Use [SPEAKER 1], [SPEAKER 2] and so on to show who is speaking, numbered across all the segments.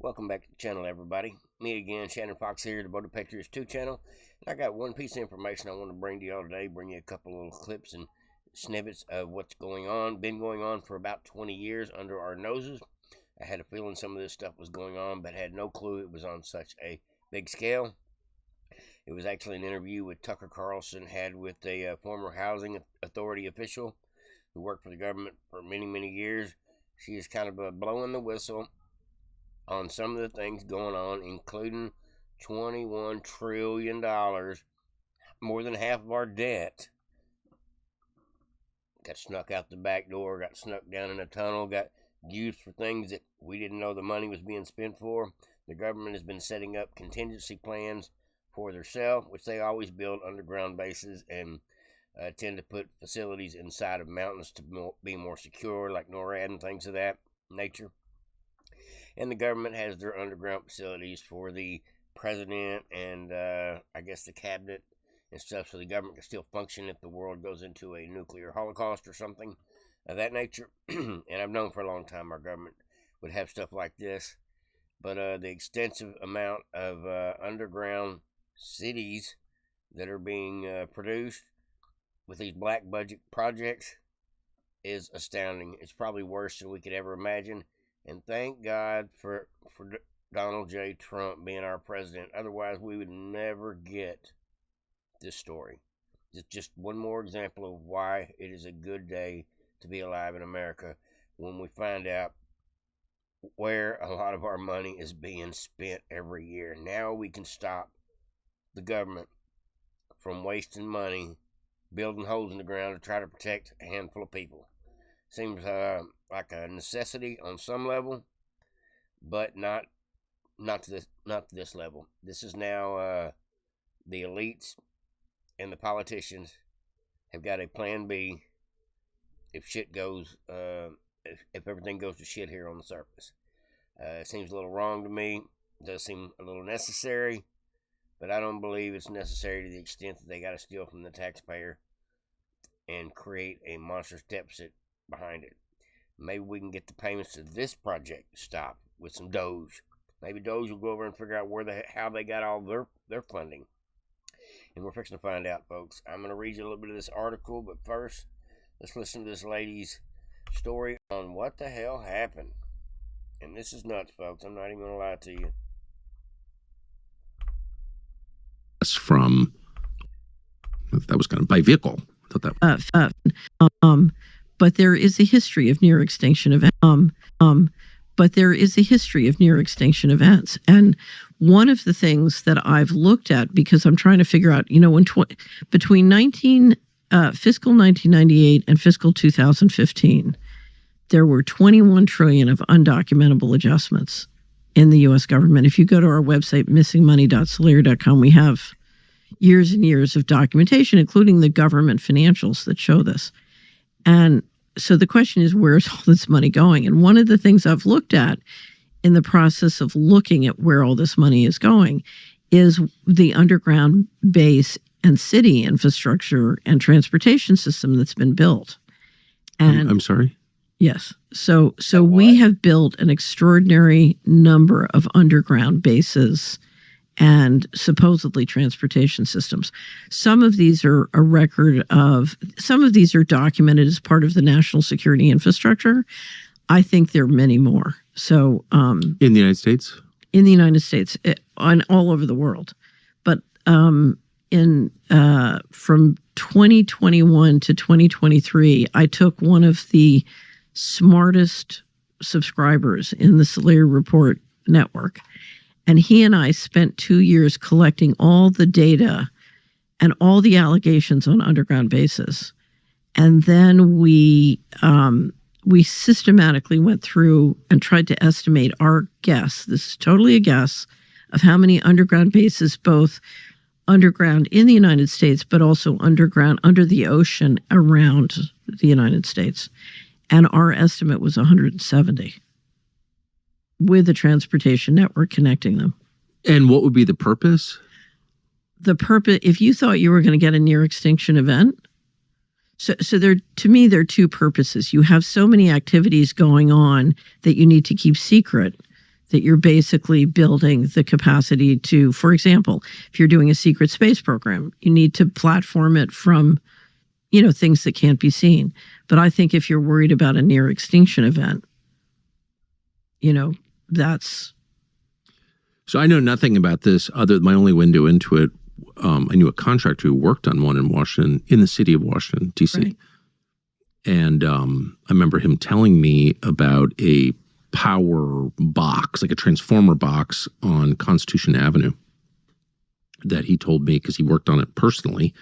[SPEAKER 1] Welcome back to the channel, everybody. Me again, Shannon Fox here, the Devoted Patriots 2 channel. And I got one piece of information I want to bring to y'all today. Bring you a couple of little clips and snippets of what's going on. Been going on for about 20 years under our noses. I had a feeling some of this stuff was going on, but had no clue it was on such a big scale. It was actually an interview with Tucker Carlson had with a former housing authority official who worked for the government for many, many years. She is kind of blowing the whistle on some of the things going on, including $21 trillion, more than half of our debt. Got snuck out the back door, got snuck down in a tunnel, got used for things that we didn't know the money was being spent for. The government has been setting up contingency plans for themselves, which they always build underground bases and tend to put facilities inside of mountains to be more secure, like NORAD and things of that nature. And the government has their underground facilities for the president and I guess the cabinet and stuff, so the government can still function if the world goes into a nuclear holocaust or something of that nature. And I've known for a long time our government would have stuff like this. But the extensive amount of underground cities that are being produced with these black budget projects is astounding. It's probably worse than we could ever imagine. And thank God for Donald J. Trump being our president. Otherwise, we would never get this story. It's just one more example of why it is a good day to be alive in America when we find out where a lot of our money is being spent every year. Now we can stop the government from wasting money, building holes in the ground to try to protect a handful of people. Seems like a necessity on some level, but not to this level. This is now the elites and the politicians have got a plan B if shit goes if everything goes to shit here on the surface. It seems a little wrong to me. It does seem a little necessary, but I don't believe it's necessary to the extent that they got to steal from the taxpayer and create a monstrous deficit behind it. Maybe we can get the payments to this project stopped with some Doge. Maybe Doge will go over and figure out how they got all their funding. And we're fixing to find out, folks. I'm going to read you a little bit of this article, but first, let's listen to this lady's story on what the hell happened. And this is nuts, folks. I'm not even going to lie to you.
[SPEAKER 2] That was kind of by vehicle. I thought that.
[SPEAKER 3] But there is a history of near extinction events. And one of the things that I've looked at, because I'm trying to figure out, between fiscal 1998 and fiscal 2015, there were 21 trillion of undocumentable adjustments in the U.S. government. If you go to our website, missingmoney.solera.com, we have years and years of documentation, including the government financials that show this. And so the question is, where's all this money going? And one of the things I've looked at in the process of looking at where all this money is going is the underground base and city infrastructure and transportation system that's been built. And
[SPEAKER 2] I'm sorry?
[SPEAKER 3] Yes. So we have built an extraordinary number of underground bases and supposedly transportation systems. Some of these are some of these are documented as part of the national security infrastructure. I think there are many more. So
[SPEAKER 2] in the United States?
[SPEAKER 3] In the United States, all over the world. But from 2021 to 2023, I took one of the smartest subscribers in the Solera Report network, and he and I spent 2 years collecting all the data and all the allegations on underground bases. And then we systematically went through and tried to estimate our guess. This is totally a guess of how many underground bases, both underground in the United States, but also underground under the ocean around the United States. And our estimate was 170. With a transportation network connecting them.
[SPEAKER 2] And what would be the purpose?
[SPEAKER 3] The purpose, if you thought you were going to get a near extinction event, so to me, there are two purposes. You have so many activities going on that you need to keep secret that you're basically building the capacity to, for example, if you're doing a secret space program, you need to platform it from, things that can't be seen. But I think if you're worried about a near extinction event, that's...
[SPEAKER 2] So I know nothing about this other than my only window into it. I knew a contractor who worked on one in Washington, in the city of Washington, D.C.
[SPEAKER 3] Right.
[SPEAKER 2] And I remember him telling me about a power box, like a transformer box on Constitution Avenue that he told me, because he worked on it personally,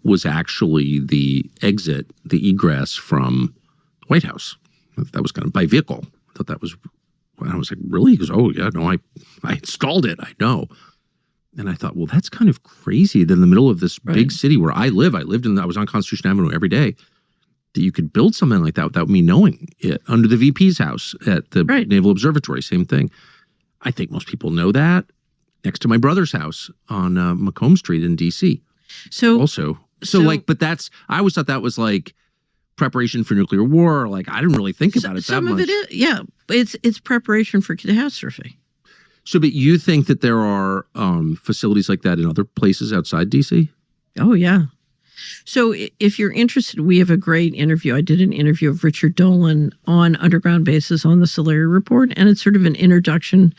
[SPEAKER 2] was actually the exit, the egress from the White House. That was kind of by vehicle. I thought that was, I was like, really? He goes, oh, yeah, no, I installed it. I know. And I thought, well, that's kind of crazy that in the middle of this big city where I live, I was on Constitution Avenue every day, that you could build something like that without me knowing it. Under the VP's house at the Naval Observatory, same thing. I think most people know that. Next to my brother's house on Macomb Street in D.C. So but that's, I always thought that was like preparation for nuclear war. Like, I didn't really think about it that much.
[SPEAKER 3] Some of it is, yeah. It's preparation for catastrophe.
[SPEAKER 2] So, but you think that there are facilities like that in other places outside D.C.?
[SPEAKER 3] Oh, yeah. So if you're interested, we have a great interview. I did an interview of Richard Dolan on Underground Bases on the Solari Report, and it's sort of an introduction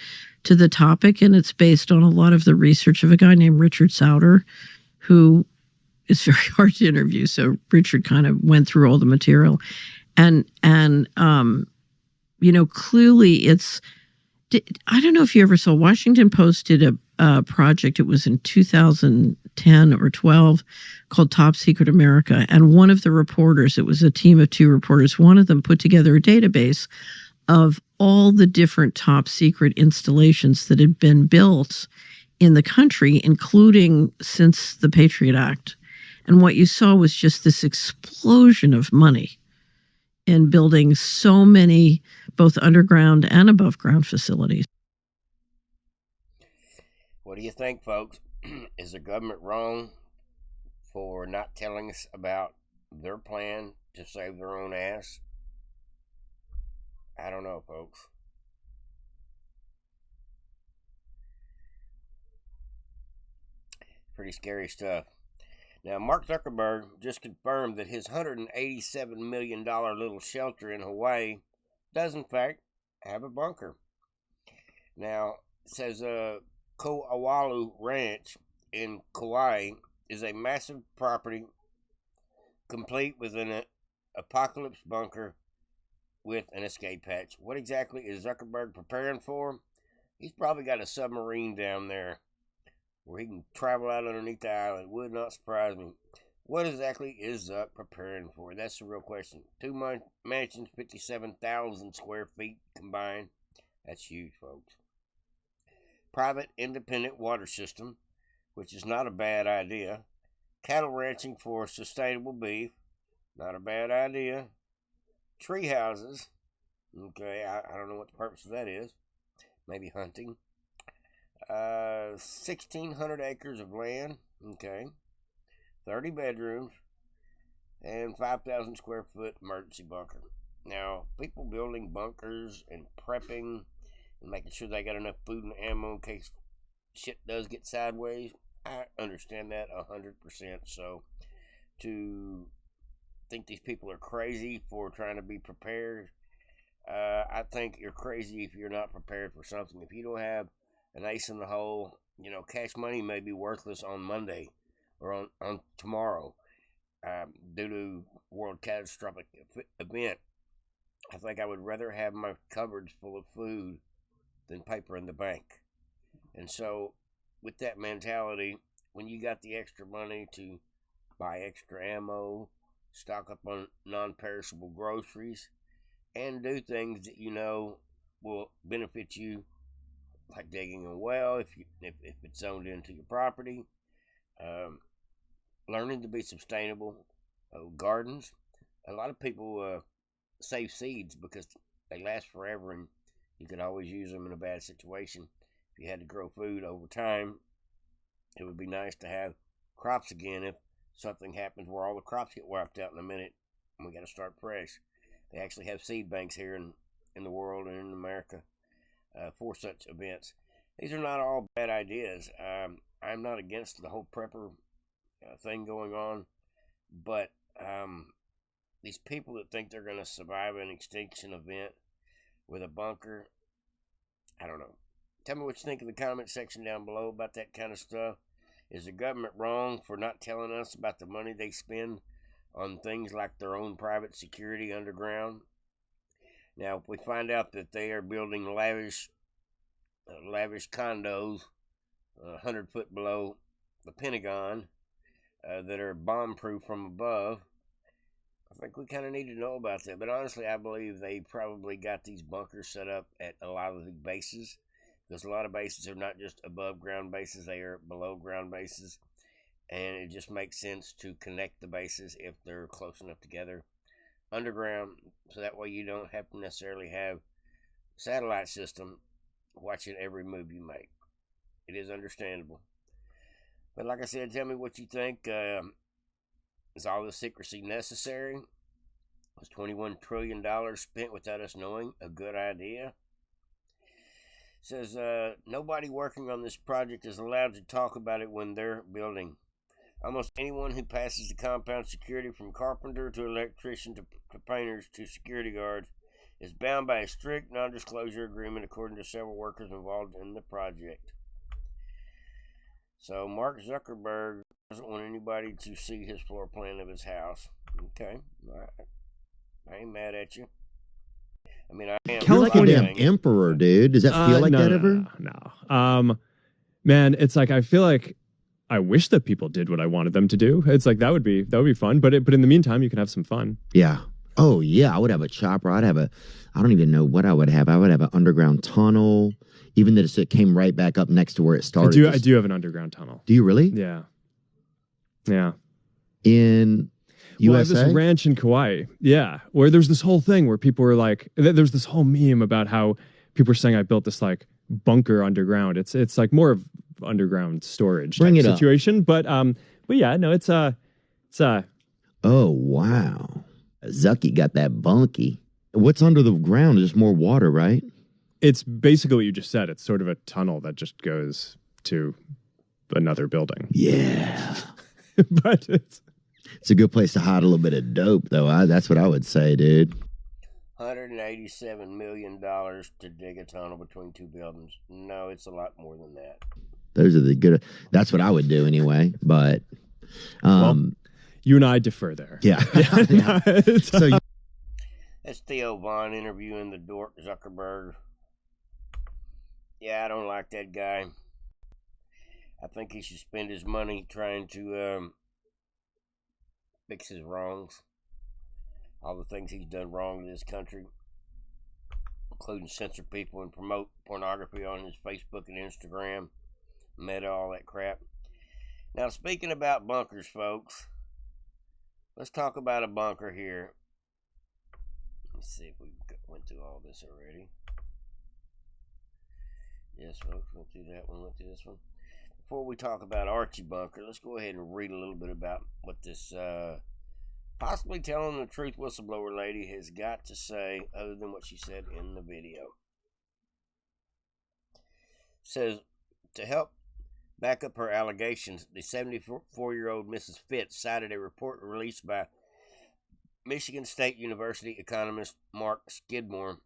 [SPEAKER 3] to the topic, and it's based on a lot of the research of a guy named Richard Souter, who is very hard to interview. So Richard kind of went through all the material. And clearly it's... I don't know if you ever saw, Washington Post did a project, it was in 2010 or 12, called Top Secret America. And one of the reporters, it was a team of 2 reporters, one of them put together a database of all the different top secret installations that had been built in the country, including since the Patriot Act. And what you saw was just this explosion of money in building so many both underground and above ground facilities.
[SPEAKER 1] What do you think, folks? Is the government wrong for not telling us about their plan to save their own ass? I don't know, folks. Pretty scary stuff. Now, Mark Zuckerberg just confirmed that his $187 million little shelter in Hawaii does, in fact, have a bunker. Now, it says Ko'awalu Ranch in Kauai is a massive property complete with an apocalypse bunker with an escape hatch. What exactly is Zuckerberg preparing for? He's probably got a submarine down there where he can travel out underneath the island. Would not surprise me. What exactly is Zuck preparing for? That's the real question. 2 mansions, 57,000 square feet combined. That's huge, folks. Private independent water system, which is not a bad idea. Cattle ranching for sustainable beef. Not a bad idea. Tree houses. Okay, I don't know what the purpose of that is. Maybe hunting. 1,600 acres of land, okay, 30 bedrooms, and 5,000 square foot emergency bunker. Now, people building bunkers and prepping and making sure they got enough food and ammo in case shit does get sideways, I understand that 100%. So, to think these people are crazy for trying to be prepared, I think you're crazy if you're not prepared for something. If you don't have an ace in the hole, cash money may be worthless on Monday or on tomorrow due to world catastrophic event. I think I would rather have my cupboards full of food than paper in the bank. And so with that mentality, when you got the extra money to buy extra ammo, stock up on non-perishable groceries, and do things that will benefit you, like digging a well if it's zoned into your property, learning to be sustainable, gardens. A lot of people save seeds because they last forever and you could always use them in a bad situation. If you had to grow food over time, it would be nice to have crops again if something happens where all the crops get wiped out in a minute and we got to start fresh. They actually have seed banks here in the world and in America. for such events. These are not all bad ideas. I'm not against the whole prepper thing going on, but these people that think they're going to survive an extinction event with a bunker, I don't know. Tell me what you think in the comment section down below about that kind of stuff. Is the government wrong for not telling us about the money they spend on things like their own private security underground? Now, if we find out that they are building lavish condos 100 foot below the Pentagon that are bomb-proof from above, I think we kind of need to know about that. But honestly, I believe they probably got these bunkers set up at a lot of the bases, because a lot of bases are not just above ground bases, they are below ground bases. And it just makes sense to connect the bases if they're close enough together underground, so that way you don't have to necessarily have satellite system watching every move you make. It is understandable. But like I said, tell me what you think. Is all the secrecy necessary? Was $21 trillion spent without us knowing a good idea? It says, nobody working on this project is allowed to talk about it when they're building. Almost anyone who passes the compound security, from carpenter to electrician to painters to security guards, is bound by a strict non-disclosure agreement, according to several workers involved in the project. So Mark Zuckerberg doesn't want anybody to see his floor plan of his house. Okay, all right. I ain't mad at you. I mean, I am.
[SPEAKER 4] You're like a damn emperor, dude. Does that feel like that ever?
[SPEAKER 5] No. Man, it's like, I feel like I wish that people did what I wanted them to do. It's like, that would be fun. But in the meantime, you can have some fun.
[SPEAKER 4] Yeah. Oh yeah, I would have a chopper. I don't even know what I would have. I would have an underground tunnel. Even that it came right back up next to where it started.
[SPEAKER 5] I do have an underground tunnel.
[SPEAKER 4] Do you really?
[SPEAKER 5] Yeah. Yeah.
[SPEAKER 4] In USA?
[SPEAKER 5] I have this ranch in Kauai. Yeah. Where there's this whole thing where people were like, there's this whole meme about how people are saying I built this like bunker underground. It's like more of underground storage situation. But yeah, no, it's oh
[SPEAKER 4] wow. Zucky got that bunky. What's under the ground is just more water, right?
[SPEAKER 5] It's basically what you just said. It's sort of a tunnel that just goes to another building.
[SPEAKER 4] Yeah.
[SPEAKER 5] But it's
[SPEAKER 4] a good place to hide a little bit of dope, though. That's what I would say, dude.
[SPEAKER 1] $187 million to dig a tunnel between two buildings. No, it's a lot more than that.
[SPEAKER 4] Those are the good. That's what I would do anyway. But
[SPEAKER 5] you and I differ there.
[SPEAKER 4] Yeah.
[SPEAKER 1] That's Theo Vaughn interviewing the dork Zuckerberg. Yeah, I don't like that guy. I think he should spend his money trying to fix his wrongs. All the things he's done wrong in this country, including censor people and promote pornography on his Facebook and Instagram, Meta, all that crap. Now, speaking about bunkers, folks, let's talk about a bunker here. Let's see if we went through all this already. Yes, folks, went through that one, went through this one. Before we talk about Archie Bunker, let's go ahead and read a little bit about what this possibly telling the truth whistleblower lady has got to say, other than what she said in the video. It says, to help back up her allegations, the 74-year-old Mrs. Fitz cited a report released by Michigan State University economist Mark Skidmore.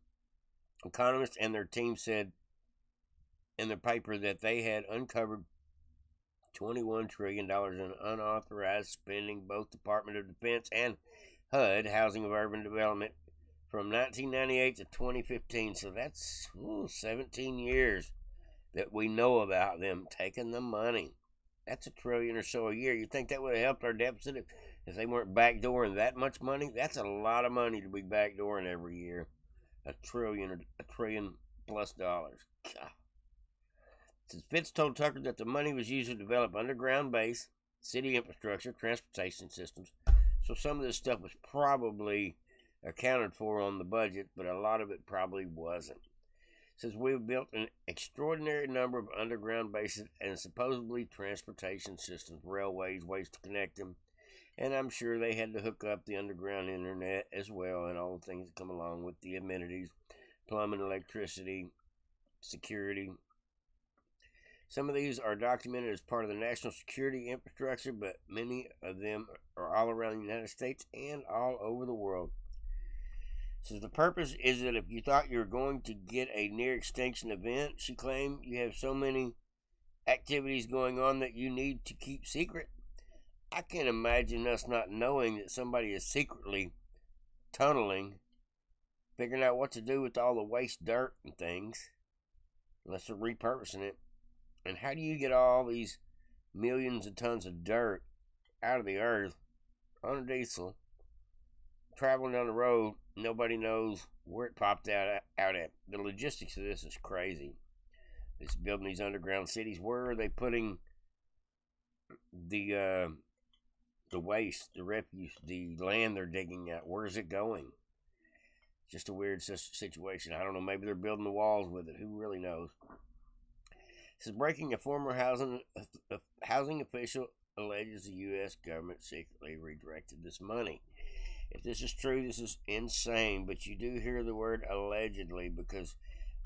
[SPEAKER 1] Economists and their team said in their paper that they had uncovered $21 trillion in unauthorized spending, both Department of Defense and HUD, Housing of Urban Development, from 1998 to 2015. So that's 17 years that we know about them taking the money. That's $1 trillion or so a year. You think that would have helped our deficit if they weren't backdooring that much money? That's a lot of money to be backdooring every year. $1 trillion plus dollars. God. Fitz told Tucker that the money was used to develop underground base, city infrastructure, transportation systems. So some of this stuff was probably accounted for on the budget, but a lot of it probably wasn't. It says we've built an extraordinary number of underground bases and supposedly transportation systems, railways, ways to connect them. And I'm sure they had to hook up the underground internet as well, and all the things that come along with the amenities, plumbing, electricity, security. Some of these are documented as part of the national security infrastructure, but many of them are all around the United States and all over the world. So the purpose is that if you thought you were going to get a near extinction event, she claimed, you have so many activities going on that you need to keep secret. I can't imagine us not knowing that somebody is secretly tunneling, figuring out what to do with all the waste dirt and things, unless they're repurposing it. And how do you get all these millions of tons of dirt out of the earth on a diesel, traveling down the road? Nobody knows where it popped out at. The logistics of this is crazy. It's building these underground cities. Where are they putting the waste, the refuse, the land they're digging out? Where is it going? Just a weird situation. I don't know. Maybe they're building the walls with it. Who really knows? This is breaking. A former housing official alleges the U.S. government secretly redirected this money. If this is true, this is insane. But you do hear the word allegedly, because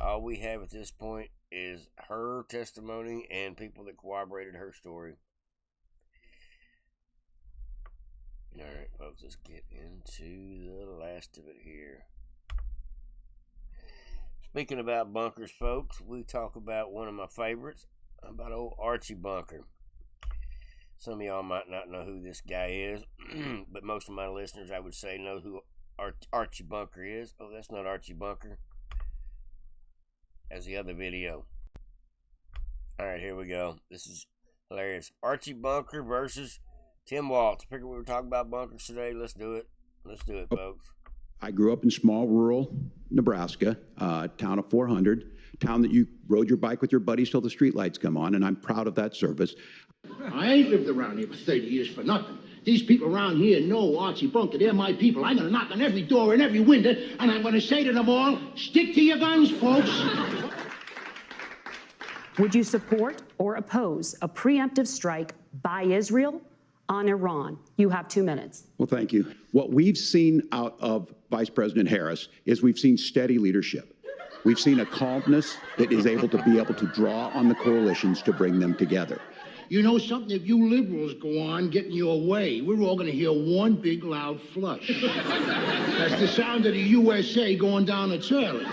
[SPEAKER 1] all we have at this point is her testimony and people that corroborated her story. All right, folks, let's get into the last of it here. Speaking about bunkers, folks, we talk about one of my favorites, about old Archie Bunker. Some of y'all might not know who this guy is, but most of my listeners, I would say, know who Archie Bunker is. Oh, that's not Archie Bunker. That's the other video. All right, here we go. This is hilarious. Archie Bunker versus Tim Waltz. I figured we were talking about bunkers today. Let's do it. Let's do it, folks.
[SPEAKER 6] I grew up in small rural Nebraska, town of 400, town that you rode your bike with your buddies till the streetlights come on, and I'm proud of that service.
[SPEAKER 7] I ain't lived around here for 30 years for nothing. These people around here know Archie Bunker. They're my people. I'm going to knock on every door and every window, and I'm going to say to them all, stick to your guns, folks.
[SPEAKER 8] Would you support or oppose a preemptive strike by Israel on Iran? You have 2 minutes.
[SPEAKER 6] Well, thank you. What we've seen out of Vice President Harris is we've seen steady leadership. We've seen a calmness that is able to draw on the coalitions to bring them together.
[SPEAKER 7] You know something? If you liberals go on getting your way, we're all going to hear one big loud flush. That's the sound of the USA going down a toilet.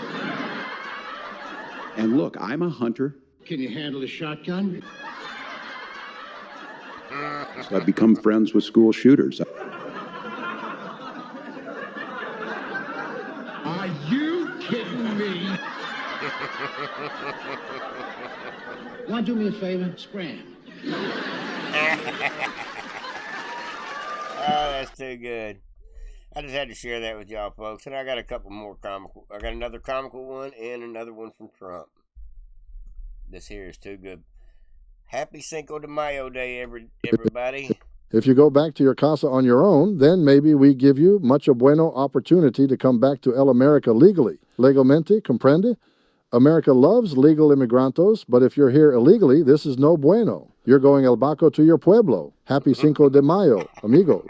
[SPEAKER 6] And look, I'm a hunter.
[SPEAKER 7] Can you handle a shotgun?
[SPEAKER 6] So I've become friends with school shooters.
[SPEAKER 7] Are you kidding me? Want to do me a favor? Scram.
[SPEAKER 1] Oh, that's too good. I just had to share that with y'all, folks. And I got a couple more comical. I got another comical one and another one from Trump. This here is too good. Happy Cinco de Mayo Day, everybody.
[SPEAKER 9] If you go back to your casa on your own, then maybe we give you mucho bueno opportunity to come back to El America legally. Legalmente, comprende? America loves legal immigrantos, but if you're here illegally, this is no bueno. You're going el baco to your pueblo. Happy Cinco de Mayo, amigo.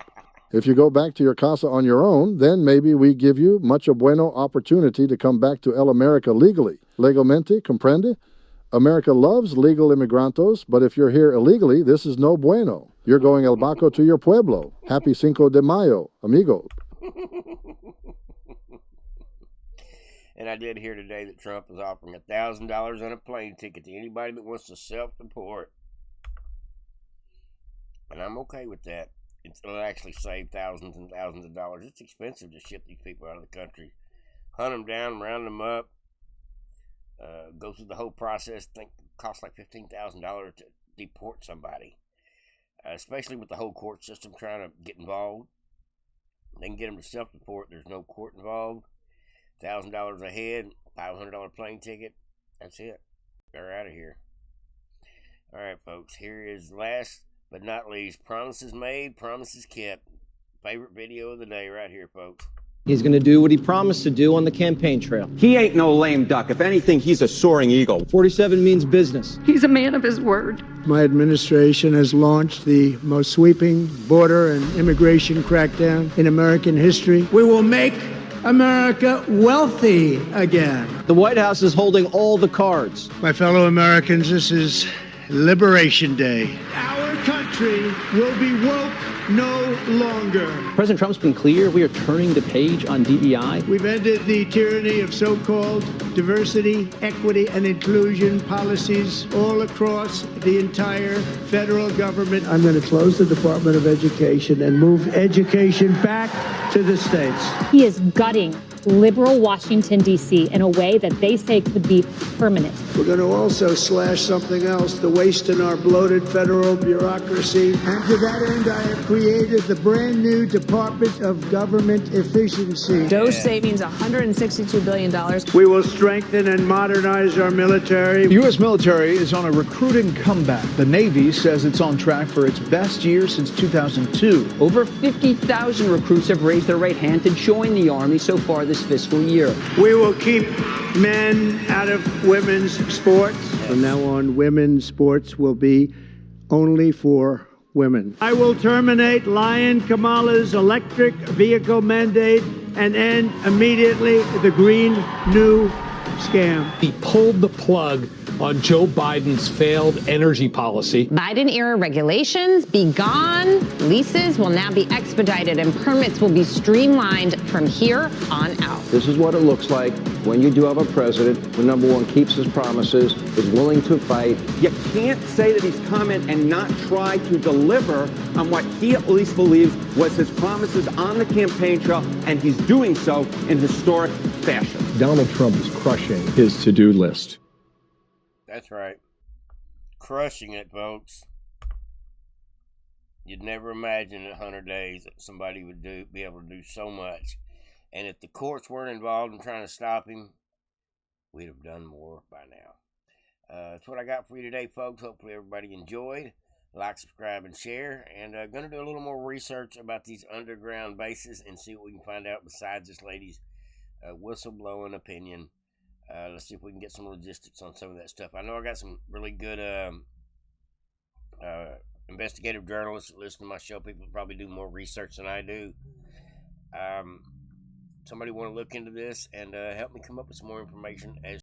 [SPEAKER 9] If you go back to your casa on your own, then maybe we give you mucho bueno opportunity to come back to El America legally. Legalmente, comprende? America loves legal immigrantos, but if you're here illegally, this is no bueno. You're going el baco to your pueblo. Happy Cinco de Mayo, amigo.
[SPEAKER 1] And I did hear today that Trump is offering $1,000 on a plane ticket to anybody that wants to self-deport. And I'm okay with that. It'll actually save thousands and thousands of dollars. It's expensive to ship these people out of the country. Hunt them down, round them up. Go through the whole process. I think it costs like $15,000 to deport somebody. Especially with the whole court system trying to get involved. They can get them to self-deport. There's no court involved. $1,000 a head, $500 plane ticket. That's it. They're out of here. All right, folks. Here is last but not least. Promises made, promises kept. Favorite video of the day right here, folks.
[SPEAKER 10] He's going to do what he promised to do on the campaign trail.
[SPEAKER 11] He ain't no lame duck. If anything, he's a soaring eagle.
[SPEAKER 10] 47 means business.
[SPEAKER 12] He's a man of his word.
[SPEAKER 13] My administration has launched the most sweeping border and immigration crackdown in American history.
[SPEAKER 14] We will make
[SPEAKER 13] America wealthy again.
[SPEAKER 10] The White House is holding all the cards.
[SPEAKER 13] My fellow Americans, this is Liberation Day. Our country will be woke no longer.
[SPEAKER 10] President Trump's been clear we are turning the page on DEI.
[SPEAKER 13] We've ended the tyranny of so-called diversity, equity, and inclusion policies all across the entire federal government. I'm going to close the Department of Education and move education back to the states.
[SPEAKER 12] He is gutting liberal Washington, D.C. in a way that they say could be permanent.
[SPEAKER 13] We're going to also slash something else, the waste in our bloated federal bureaucracy. And to that end, I have created the brand new Department of Government Efficiency.
[SPEAKER 14] DOJ savings $162 billion.
[SPEAKER 13] We will strengthen and modernize our military.
[SPEAKER 15] The U.S. military is on a recruiting comeback. The Navy says it's on track for its best year since 2002.
[SPEAKER 16] Over 50,000 recruits have raised their right hand to join the Army so far this fiscal year.
[SPEAKER 13] We will keep men out of women's sports. From now on, women's sports will be only for women. I will terminate Lion Kamala's electric vehicle mandate and end immediately the Green New scam.
[SPEAKER 17] He pulled the plug on Joe Biden's failed energy policy.
[SPEAKER 18] Biden-era regulations be gone. Leases will now be expedited and permits will be streamlined from here on out.
[SPEAKER 11] This is what it looks like when you do have a president who, number one, keeps his promises, is willing to fight. You can't say that he's coming and not try to deliver on what he at least believes was his promises on the campaign trail, and he's doing so in historic fashion.
[SPEAKER 15] Donald Trump is crushing his to-do list.
[SPEAKER 1] That's right. Crushing it, folks. You'd never imagine in 100 days that somebody would be able to do so much. And if the courts weren't involved in trying to stop him, we'd have done more by now. That's what I got for you today, folks. Hopefully everybody enjoyed. Like, subscribe, and share. And going to do a little more research about these underground bases and see what we can find out besides this lady's whistleblowing opinion. Let's see if we can get some logistics on some of that stuff. I know I got some really good investigative journalists that listen to my show. People probably do more research than I do. Somebody want to look into this and help me come up with some more information as